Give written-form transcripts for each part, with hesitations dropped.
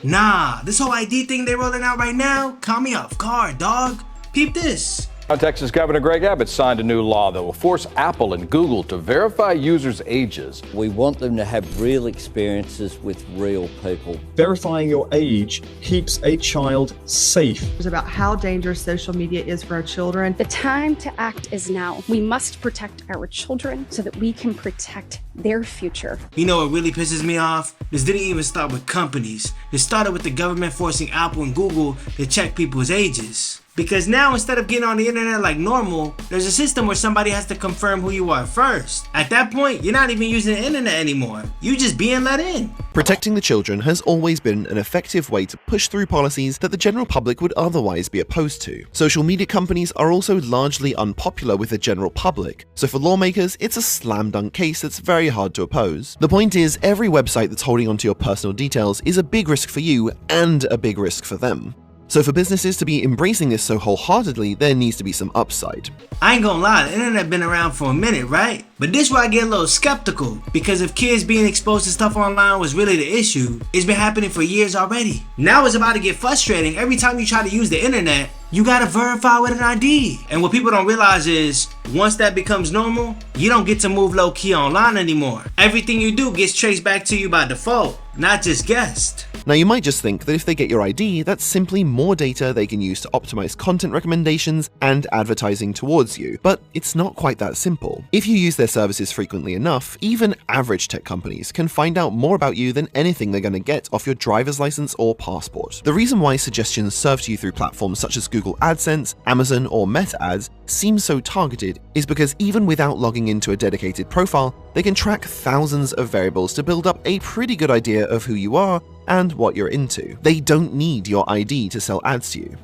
Nah, this whole ID thing they rolling out right now, caught me off guard, dog. Peep this. Texas Governor Greg Abbott signed a new law that will force Apple and Google to verify users' ages. We want them to have real experiences with real people. Verifying your age keeps a child safe. It's about how dangerous social media is for our children. The time to act is now. We must protect our children so that we can protect their future. You know what really pisses me off? This didn't even start with companies. It started with the government forcing Apple and Google to check people's ages. Because now, instead of getting on the internet like normal, there's a system where somebody has to confirm who you are first. At that point, you're not even using the internet anymore. You just being let in. Protecting the children has always been an effective way to push through policies that the general public would otherwise be opposed to. Social media companies are also largely unpopular with the general public, so for lawmakers, it's a slam dunk case that's very hard to oppose. The point is, every website that's holding onto your personal details is a big risk for you and a big risk for them. So for businesses to be embracing this so wholeheartedly, there needs to be some upside. I ain't gonna lie, the internet been around for a minute, right? But this where I get a little skeptical, because if kids being exposed to stuff online was really the issue, it's been happening for years already. Now it's about to get frustrating. Every time you try to use the internet, you gotta verify with an ID. And what people don't realize is, once that becomes normal, you don't get to move low key online anymore. Everything you do gets traced back to you by default, not just guessed. Now you might just think that if they get your ID, that's simply more data they can use to optimize content recommendations and advertising towards you, but it's not quite that simple. If you use their services frequently enough, even average tech companies can find out more about you than anything they're going to get off your driver's license or passport. The reason why suggestions served to you through platforms such as Google AdSense, Amazon, or Meta Ads seem so targeted is because even without logging into a dedicated profile, they can track thousands of variables to build up a pretty good idea of who you are and what you're into. They don't need your ID to sell ads to you.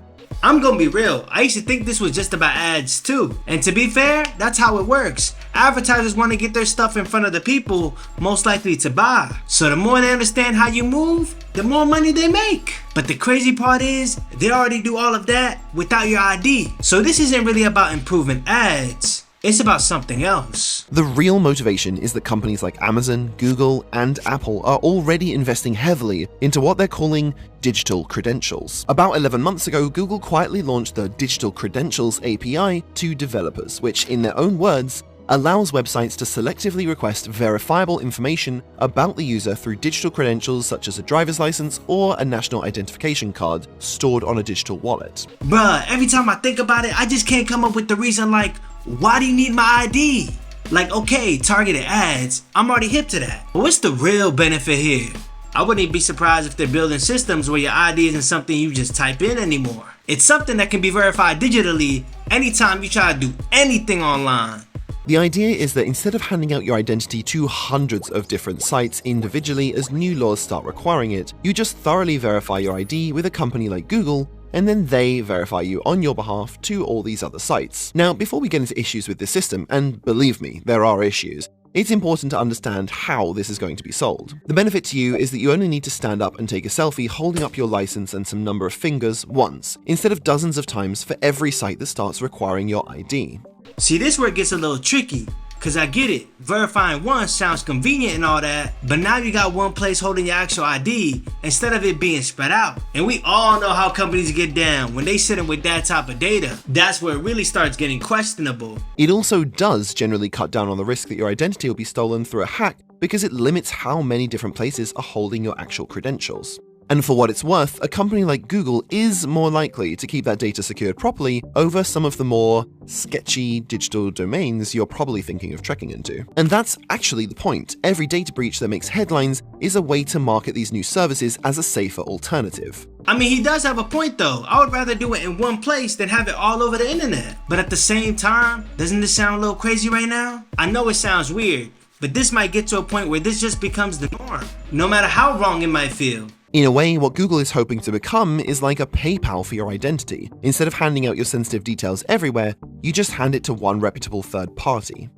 I'm gonna be real, I used to think this was just about ads too. And to be fair, that's how it works. Advertisers want to get their stuff in front of the people most likely to buy. So the more they understand how you move, the more money they make. But the crazy part is, they already do all of that without your ID. So this isn't really about improving ads. It's about something else. The real motivation is that companies like Amazon, Google, and Apple are already investing heavily into what they're calling digital credentials. About 11 months ago, Google quietly launched the Digital Credentials API to developers, which, in their own words, allows websites to selectively request verifiable information about the user through digital credentials such as a driver's license or a national identification card stored on a digital wallet. Bruh, every time I think about it, I just can't come up with the reason like, why do you need my ID? Like, okay, targeted ads, I'm already hip to that. But what's the real benefit here? I wouldn't even be surprised if they're building systems where your ID isn't something you just type in anymore. It's something that can be verified digitally anytime you try to do anything online. The idea is that instead of handing out your identity to hundreds of different sites individually as new laws start requiring it, you just thoroughly verify your ID with a company like Google, and then they verify you on your behalf to all these other sites. Now, before we get into issues with this system, and believe me, there are issues, it's important to understand how this is going to be sold. The benefit to you is that you only need to stand up and take a selfie holding up your license and some number of fingers once, instead of dozens of times for every site that starts requiring your ID. See, this where it gets a little tricky, cause I get it, verifying once sounds convenient and all that, but now you got one place holding your actual ID instead of it being spread out. And we all know how companies get down when they sit in with that type of data. That's where it really starts getting questionable. It also does generally cut down on the risk that your identity will be stolen through a hack because it limits how many different places are holding your actual credentials. And for what it's worth, a company like Google is more likely to keep that data secured properly over some of the more sketchy digital domains you're probably thinking of trekking into. And that's actually the point. Every data breach that makes headlines is a way to market these new services as a safer alternative. I mean, he does have a point though. I would rather do it in one place than have it all over the internet. But at the same time, doesn't this sound a little crazy right now? I know it sounds weird, but this might get to a point where this just becomes the norm, no matter how wrong it might feel. In a way, what Google is hoping to become is like a PayPal for your identity. Instead of handing out your sensitive details everywhere, you just hand it to one reputable third party.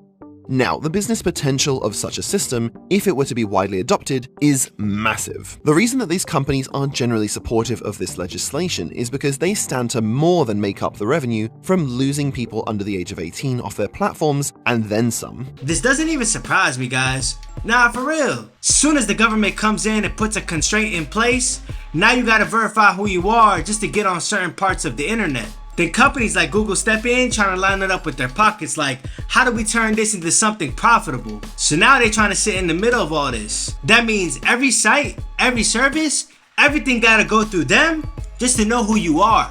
Now, the business potential of such a system, if it were to be widely adopted, is massive. The reason that these companies are generally supportive of this legislation is because they stand to more than make up the revenue from losing people under the age of 18 off their platforms, and then some. This doesn't even surprise me, guys. Nah, for real. As soon as the government comes in and puts a constraint in place, Now you gotta verify who you are just to get on certain parts of the internet. Then companies like Google step in trying to line it up with their pockets like, how do we turn this into something profitable? So now they're trying to sit in the middle of all this. That means every site, every service, everything gotta go through them just to know who you are.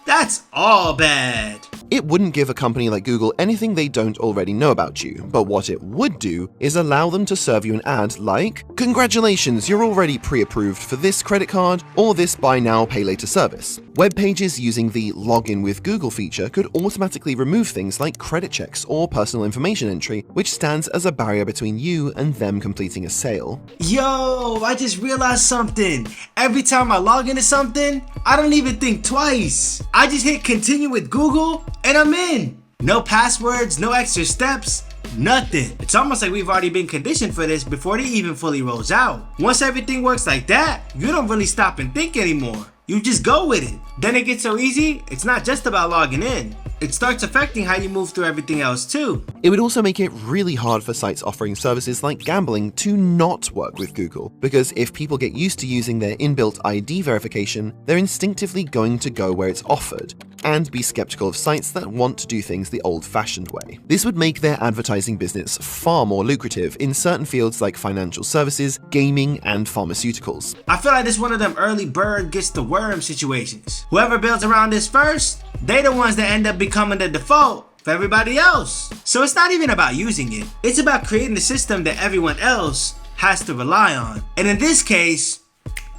That's all bad. It wouldn't give a company like Google anything they don't already know about you, but what it would do is allow them to serve you an ad like, "Congratulations, you're already pre-approved for this credit card or this buy now, pay later service." Web pages using the Login with Google feature could automatically remove things like credit checks or personal information entry, which stands as a barrier between you and them completing a sale. Yo, I just realized something. Every time I log into something, I don't even think twice. I just hit continue with Google and I'm in. No passwords, no extra steps, nothing. It's almost like we've already been conditioned for this before it even fully rolls out. Once everything works like that, you don't really stop and think anymore. You just go with it. Then it gets so easy, it's not just about logging in. It starts affecting how you move through everything else too. It would also make it really hard for sites offering services like gambling to not work with Google, because if people get used to using their inbuilt ID verification, they're instinctively going to go where it's offered, and be skeptical of sites that want to do things the old-fashioned way. This would make their advertising business far more lucrative in certain fields like financial services, gaming, and pharmaceuticals. I feel like this is one of them early bird gets the worm situations. Whoever builds around this first, they the ones that end up becoming the default for everybody else. So it's not even about using it. It's about creating a system that everyone else has to rely on. And in this case,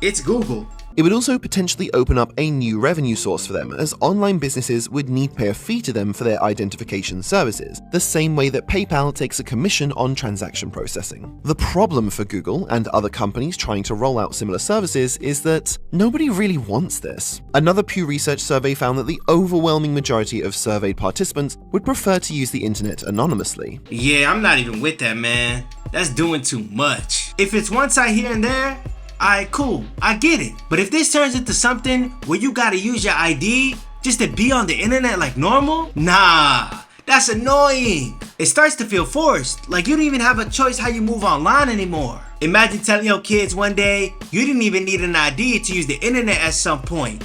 it's Google. It would also potentially open up a new revenue source for them, as online businesses would need to pay a fee to them for their identification services, the same way that PayPal takes a commission on transaction processing. The problem for Google and other companies trying to roll out similar services is that nobody really wants this. Another Pew Research survey found that the overwhelming majority of surveyed participants would prefer to use the internet anonymously. Yeah, I'm not even with that, man. That's doing too much. If it's one site here and there, alright, cool, I get it. But if this turns into something where you gotta use your ID just to be on the internet like normal, nah, that's annoying. It starts to feel forced, like you don't even have a choice how you move online anymore. Imagine telling your kids one day you didn't even need an ID to use the internet at some point.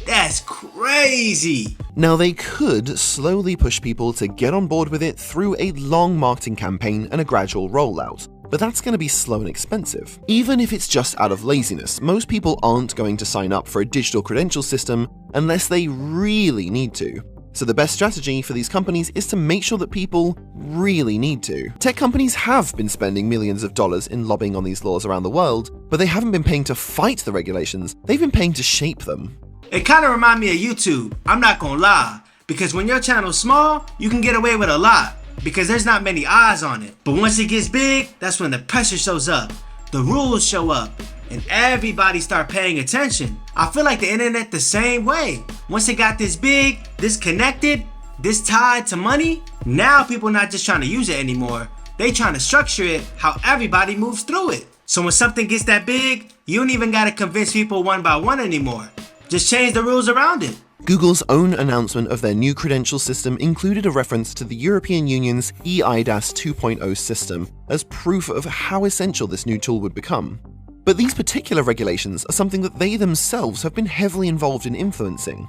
That's crazy. Now, they could slowly push people to get on board with it through a long marketing campaign and a gradual rollout, but that's going to be slow and expensive. Even if it's just out of laziness, most people aren't going to sign up for a digital credential system unless they really need to. So the best strategy for these companies is to make sure that people really need to. Tech companies have been spending millions of dollars in lobbying on these laws around the world, but they haven't been paying to fight the regulations, they've been paying to shape them. It kind of reminds me of YouTube, I'm not gonna lie, because when your channel's small, you can get away with a lot, because there's not many eyes on it. But once it gets big, that's when the pressure shows up, the rules show up, and everybody start paying attention. I feel like the internet the same way. Once it got this big, this connected, this tied to money, now people not just trying to use it anymore, they trying to structure it how everybody moves through it. So when something gets that big, you don't even gotta convince people one by one anymore. Just change the rules around it. Google's own announcement of their new credential system included a reference to the European Union's eIDAS 2.0 system as proof of how essential this new tool would become. But these particular regulations are something that they themselves have been heavily involved in influencing.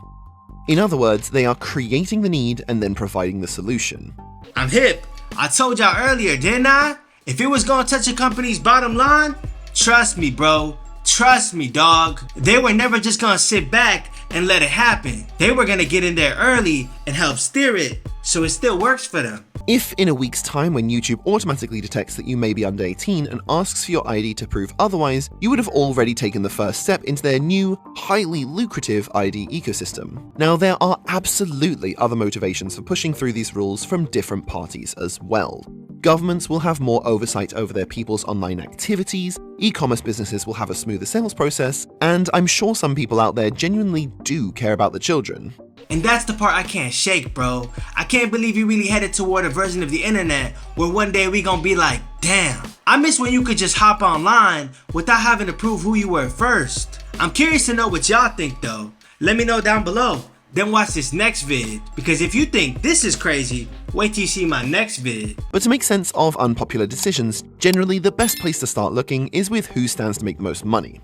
In other words, they are creating the need and then providing the solution. I'm hip. I told y'all earlier, didn't I? If it was gonna touch a company's bottom line, trust me, bro. Trust me, dog. They were never just gonna sit back and let it happen. They were gonna get in there early and help steer it, so it still works for them. If in a week's time, when YouTube automatically detects that you may be under 18 and asks for your ID to prove otherwise, you would have already taken the first step into their new, highly lucrative ID ecosystem. Now, there are absolutely other motivations for pushing through these rules from different parties as well. Governments will have more oversight over their people's online activities, e-commerce businesses will have a smoother sales process, and I'm sure some people out there genuinely do care about the children. And that's the part I can't shake, bro. I can't believe you really headed toward a version of the internet where one day we gonna be like, damn, I miss when you could just hop online without having to prove who you were first. I'm curious to know what y'all think though. Let me know down below. Then watch this next vid, because if you think this is crazy, wait till you see my next vid. But to make sense of unpopular decisions, generally the best place to start looking is with who stands to make the most money.